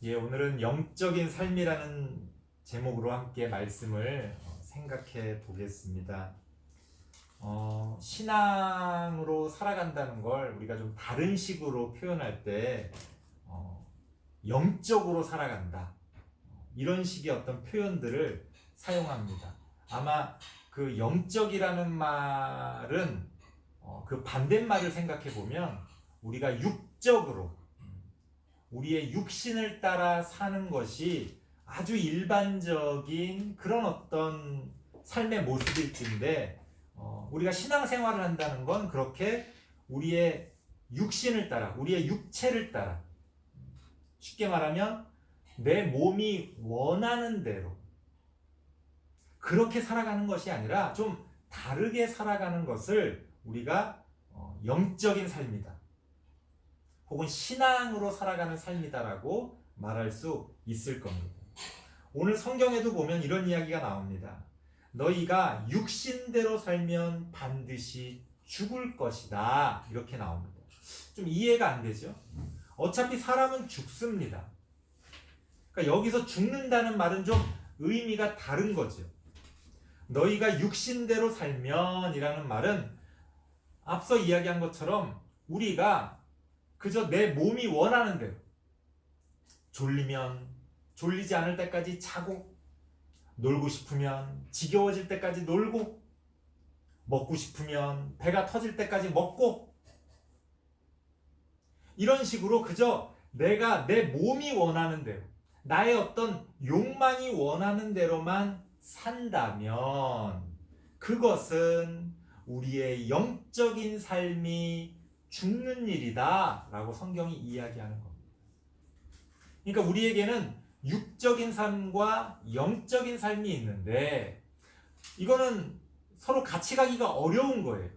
예, 오늘은 영적인 삶이라는 제목으로 함께 말씀을 생각해 보겠습니다. 신앙으로 살아간다는 걸 우리가 좀 다른 식으로 표현할 때 영적으로 살아간다, 이런 식의 어떤 표현들을 사용합니다. 아마 그 영적이라는 말은 그 반대말을 생각해 보면 우리가 육적으로 우리의 육신을 따라 사는 것이 아주 일반적인 그런 어떤 삶의 모습일 텐데, 우리가 신앙생활을 한다는 건 그렇게 우리의 육신을 따라, 우리의 육체를 따라, 쉽게 말하면 내 몸이 원하는 대로 그렇게 살아가는 것이 아니라 좀 다르게 살아가는 것을 우리가 영적인 삶이다, 혹은 신앙으로 살아가는 삶이다라고 말할 수 있을 겁니다. 오늘 성경에도 보면 이런 이야기가 나옵니다. 너희가 육신대로 살면 반드시 죽을 것이다, 이렇게 나옵니다. 좀 이해가 안 되죠? 어차피 사람은 죽습니다. 그러니까 여기서 죽는다는 말은 좀 의미가 다른 거죠. 너희가 육신대로 살면 이라는 말은 앞서 이야기한 것처럼 우리가 그저 내 몸이 원하는 대로, 졸리면 졸리지 않을 때까지 자고, 놀고 싶으면 지겨워질 때까지 놀고, 먹고 싶으면 배가 터질 때까지 먹고, 이런 식으로 그저 내가 내 몸이 원하는 대로, 나의 어떤 욕망이 원하는 대로만 산다면 그것은 우리의 영적인 삶이 죽는 일이다 라고 성경이 이야기하는 겁니다. 그러니까 우리에게는 육적인 삶과 영적인 삶이 있는데, 이거는 서로 같이 가기가 어려운 거예요.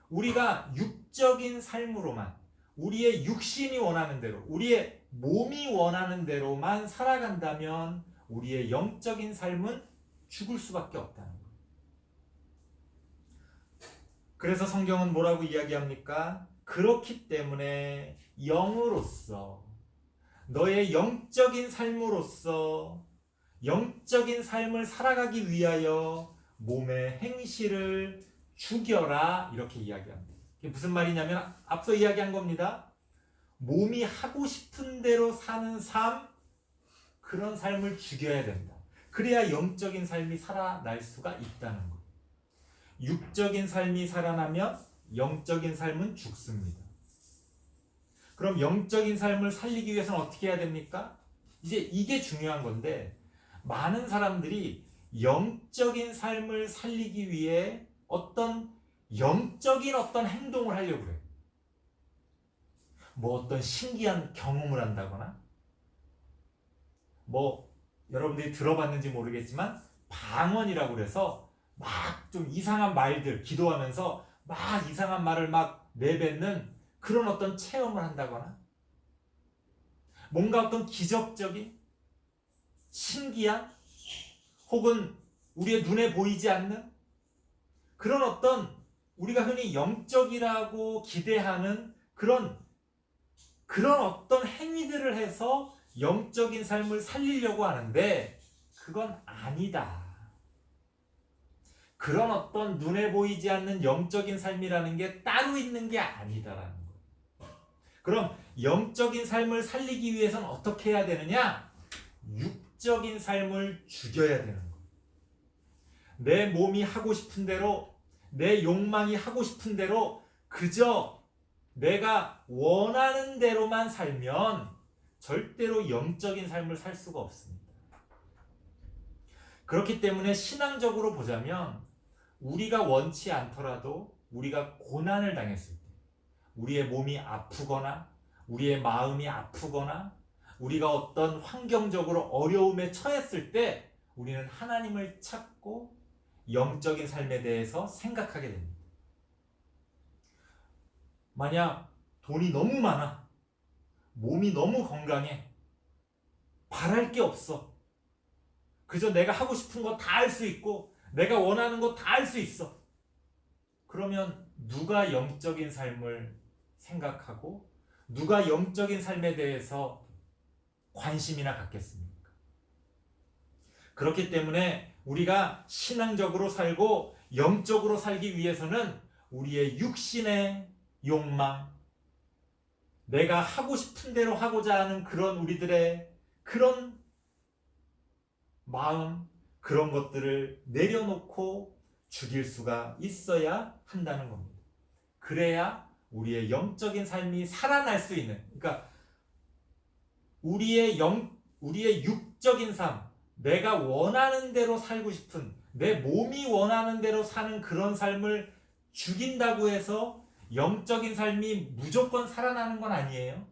우리가 육적인 삶으로만, 우리의 육신이 원하는 대로, 우리의 몸이 원하는 대로만 살아간다면 우리의 영적인 삶은 죽을 수밖에 없다는 거예요. 그래서 성경은 뭐라고 이야기합니까? 그렇기 때문에 영으로서, 너의 영적인 삶으로서 영적인 삶을 살아가기 위하여 몸의 행실을 죽여라, 이렇게 이야기합니다. 이게 무슨 말이냐면 앞서 이야기한 겁니다. 몸이 하고 싶은 대로 사는 삶, 그런 삶을 죽여야 된다. 그래야 영적인 삶이 살아날 수가 있다는 거예요. 육적인 삶이 살아나면 영적인 삶은 죽습니다. 그럼 영적인 삶을 살리기 위해서는 어떻게 해야 됩니까? 이제 이게 중요한 건데, 많은 사람들이 영적인 삶을 살리기 위해 영적인 어떤 행동을 하려고 그래요. 뭐 어떤 신기한 경험을 한다거나, 여러분들이 들어봤는지 모르겠지만 방언이라고 그래서 막 좀 이상한 말들, 기도하면서 막 이상한 말을 막 내뱉는 그런 어떤 체험을 한다거나, 뭔가 어떤 기적적인, 신기한, 혹은 우리의 눈에 보이지 않는 그런 어떤 우리가 흔히 영적이라고 기대하는 그런 어떤 행위들을 해서 영적인 삶을 살리려고 하는데, 그건 아니다. 그런 어떤 눈에 보이지 않는 영적인 삶이라는 게 따로 있는 게 아니다라는 거예요. 그럼 영적인 삶을 살리기 위해서는 어떻게 해야 되느냐? 육적인 삶을 죽여야 되는 거예요. 내 몸이 하고 싶은 대로, 내 욕망이 하고 싶은 대로 그저 내가 원하는 대로만 살면 절대로 영적인 삶을 살 수가 없습니다. 그렇기 때문에 신앙적으로 보자면 우리가 원치 않더라도 우리가 고난을 당했을 때, 우리의 몸이 아프거나 우리의 마음이 아프거나 우리가 어떤 환경적으로 어려움에 처했을 때 우리는 하나님을 찾고 영적인 삶에 대해서 생각하게 됩니다. 만약 돈이 너무 많아, 몸이 너무 건강해, 바랄 게 없어, 그저 내가 하고 싶은 거 다 할 수 있고 내가 원하는 거 다 할 수 있어, 그러면 누가 영적인 삶을 생각하고 누가 영적인 삶에 대해서 관심이나 갖겠습니까? 그렇기 때문에 우리가 신앙적으로 살고 영적으로 살기 위해서는 우리의 육신의 욕망, 내가 하고 싶은 대로 하고자 하는 그런 우리들의 그런 마음, 그런 것들을 내려놓고 죽일 수가 있어야 한다는 겁니다. 그래야 우리의 영적인 삶이 살아날 수 있는, 그러니까 우리의 육적인 삶, 내가 원하는 대로 살고 싶은, 내 몸이 원하는 대로 사는 그런 삶을 죽인다고 해서 영적인 삶이 무조건 살아나는 건 아니에요.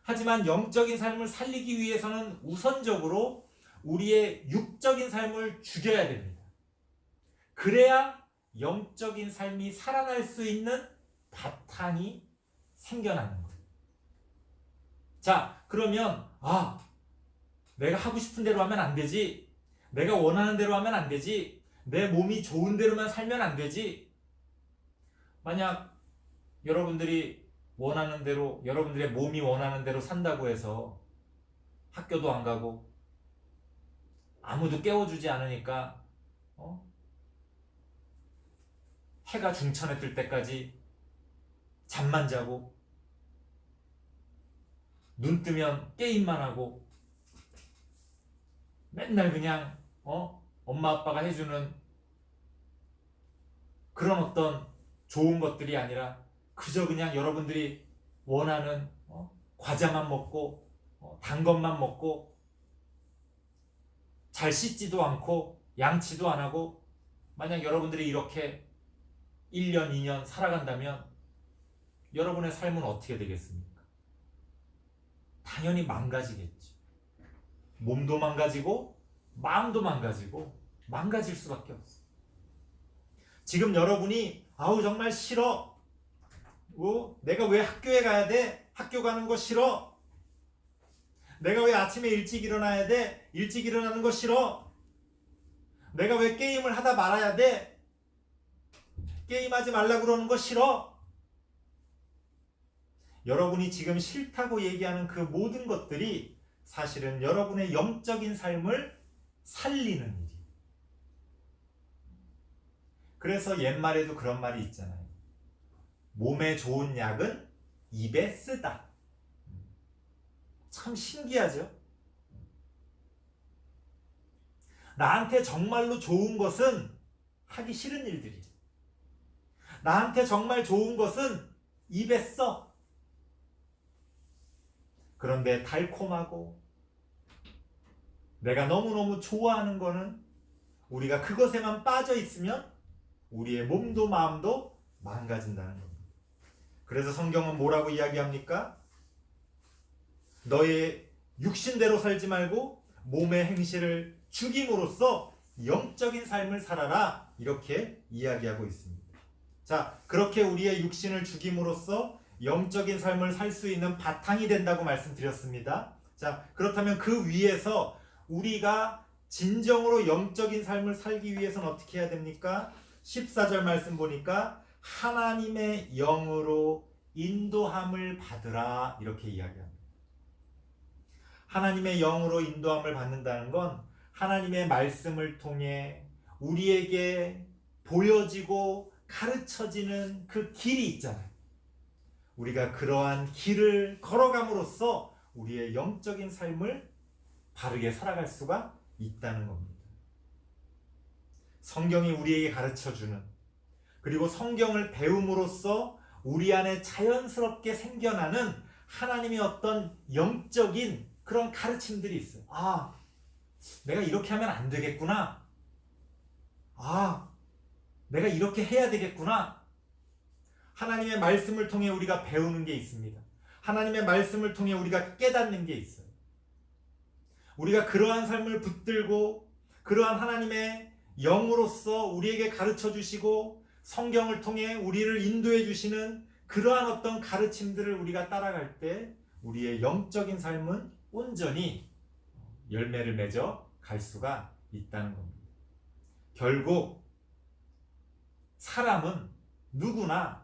하지만 영적인 삶을 살리기 위해서는 우선적으로 우리의 육적인 삶을 죽여야 됩니다. 그래야 영적인 삶이 살아날 수 있는 바탕이 생겨나는 거예요. 자, 그러면 내가 하고 싶은 대로 하면 안 되지. 내가 원하는 대로 하면 안 되지. 내 몸이 좋은 대로만 살면 안 되지. 만약 여러분들이 원하는 대로, 여러분들의 몸이 원하는 대로 산다고 해서 학교도 안 가고 아무도 깨워주지 않으니까 해가 중천에 뜰 때까지 잠만 자고 눈 뜨면 게임만 하고 맨날 그냥 엄마 아빠가 해주는 그런 어떤 좋은 것들이 아니라 그저 그냥 여러분들이 원하는 과자만 먹고 단 것만 먹고 잘 씻지도 않고 양치도 안 하고, 만약 여러분들이 이렇게 1년, 2년 살아간다면 여러분의 삶은 어떻게 되겠습니까? 당연히 망가지겠죠. 몸도 망가지고 마음도 망가지고 망가질 수밖에 없어요. 지금 여러분이 정말 싫어. 내가 왜 학교에 가야 돼? 학교 가는 거 싫어. 내가 왜 아침에 일찍 일어나야 돼? 일찍 일어나는 거 싫어. 내가 왜 게임을 하다 말아야 돼? 게임하지 말라고 그러는 거 싫어. 여러분이 지금 싫다고 얘기하는 그 모든 것들이 사실은 여러분의 영적인 삶을 살리는 일이에요. 그래서 옛말에도 그런 말이 있잖아요. 몸에 좋은 약은 입에 쓰다. 참 신기하죠? 나한테 정말로 좋은 것은 하기 싫은 일들이에요. 나한테 정말 좋은 것은 입에 써. 그런데 달콤하고 내가 너무너무 좋아하는 거는 우리가 그것에만 빠져 있으면 우리의 몸도 마음도 망가진다는 겁니다. 그래서 성경은 뭐라고 이야기합니까? 너의 육신대로 살지 말고 몸의 행실을 죽임으로써 영적인 삶을 살아라, 이렇게 이야기하고 있습니다. 자, 그렇게 우리의 육신을 죽임으로써 영적인 삶을 살 수 있는 바탕이 된다고 말씀드렸습니다. 자, 그렇다면 그 위에서 우리가 진정으로 영적인 삶을 살기 위해서는 어떻게 해야 됩니까? 14절 말씀 보니까 하나님의 영으로 인도함을 받으라, 이렇게 이야기합니다. 하나님의 영으로 인도함을 받는다는 건 하나님의 말씀을 통해 우리에게 보여지고 가르쳐지는 그 길이 있잖아요. 우리가 그러한 길을 걸어감으로써 우리의 영적인 삶을 바르게 살아갈 수가 있다는 겁니다. 성경이 우리에게 가르쳐주는, 그리고 성경을 배움으로써 우리 안에 자연스럽게 생겨나는 하나님의 어떤 영적인 그런 가르침들이 있어요. 내가 이렇게 하면 안 되겠구나. 내가 이렇게 해야 되겠구나. 하나님의 말씀을 통해 우리가 배우는 게 있습니다. 하나님의 말씀을 통해 우리가 깨닫는 게 있어요. 우리가 그러한 삶을 붙들고 그러한 하나님의 영으로서 우리에게 가르쳐 주시고 성경을 통해 우리를 인도해 주시는 그러한 어떤 가르침들을 우리가 따라갈 때 우리의 영적인 삶은 온전히 열매를 맺어 갈 수가 있다는 겁니다. 결국 사람은 누구나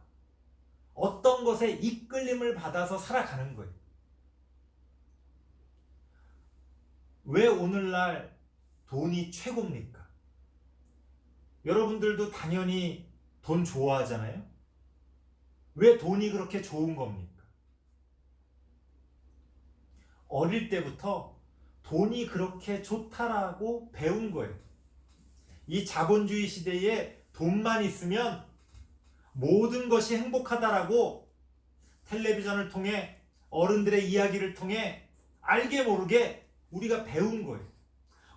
어떤 것에 이끌림을 받아서 살아가는 거예요. 왜 오늘날 돈이 최고입니까? 여러분들도 당연히 돈 좋아하잖아요? 왜 돈이 그렇게 좋은 겁니까? 어릴 때부터 돈이 그렇게 좋다라고 배운 거예요. 이 자본주의 시대에 돈만 있으면 모든 것이 행복하다라고 텔레비전을 통해 어른들의 이야기를 통해 알게 모르게 우리가 배운 거예요.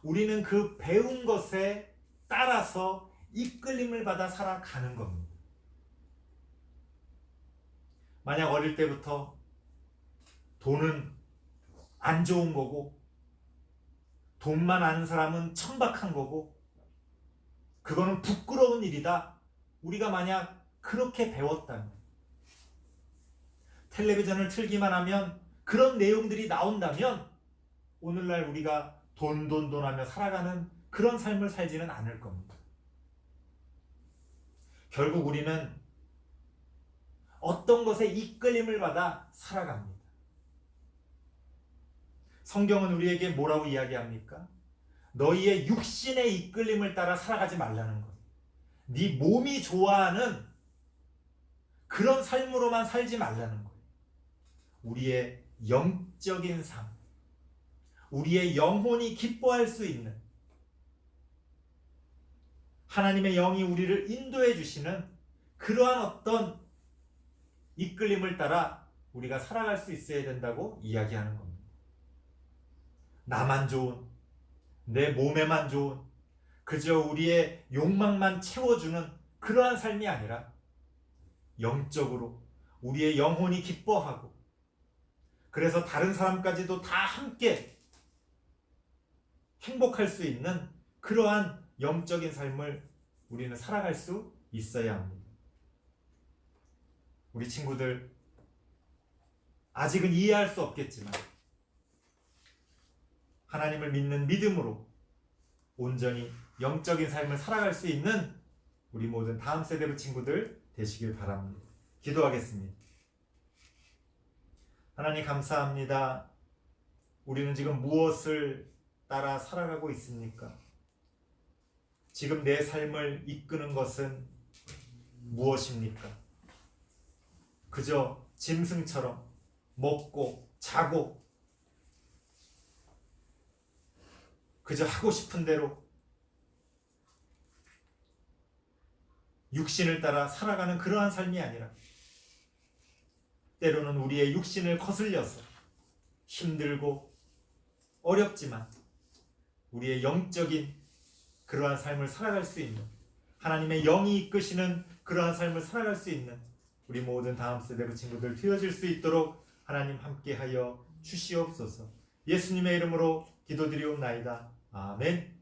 우리는 그 배운 것에 따라서 이끌림을 받아 살아가는 겁니다. 만약 어릴 때부터 돈은 안 좋은 거고 돈만 아는 사람은 천박한 거고 그거는 부끄러운 일이다. 우리가 만약 그렇게 배웠다면 텔레비전을 틀기만 하면 그런 내용들이 나온다면 오늘날 우리가 돈 하며 살아가는 그런 삶을 살지는 않을 겁니다. 결국 우리는 어떤 것에 이끌림을 받아 살아갑니다. 성경은 우리에게 뭐라고 이야기합니까? 너희의 육신의 이끌림을 따라 살아가지 말라는 거예요. 네 몸이 좋아하는 그런 삶으로만 살지 말라는 거예요. 우리의 영적인 삶, 우리의 영혼이 기뻐할 수 있는 하나님의 영이 우리를 인도해 주시는 그러한 어떤 이끌림을 따라 우리가 살아갈 수 있어야 된다고 이야기하는 겁니다. 나만 좋은, 내 몸에만 좋은, 그저 우리의 욕망만 채워주는 그러한 삶이 아니라 영적으로 우리의 영혼이 기뻐하고 그래서 다른 사람까지도 다 함께 행복할 수 있는 그러한 영적인 삶을 우리는 살아갈 수 있어야 합니다. 우리 친구들 아직은 이해할 수 없겠지만 하나님을 믿는 믿음으로 온전히 영적인 삶을 살아갈 수 있는 우리 모든 다음 세대의 친구들 되시길 바랍니다. 기도하겠습니다. 하나님 감사합니다. 우리는 지금 무엇을 따라 살아가고 있습니까? 지금 내 삶을 이끄는 것은 무엇입니까? 그저 짐승처럼 먹고 자고 그저 하고 싶은 대로 육신을 따라 살아가는 그러한 삶이 아니라 때로는 우리의 육신을 거슬려서 힘들고 어렵지만 우리의 영적인 그러한 삶을 살아갈 수 있는 하나님의 영이 이끄시는 그러한 삶을 살아갈 수 있는 우리 모든 다음 세대의 친구들 되어질 수 있도록 하나님 함께하여 주시옵소서. 예수님의 이름으로 기도드리옵나이다. 아멘.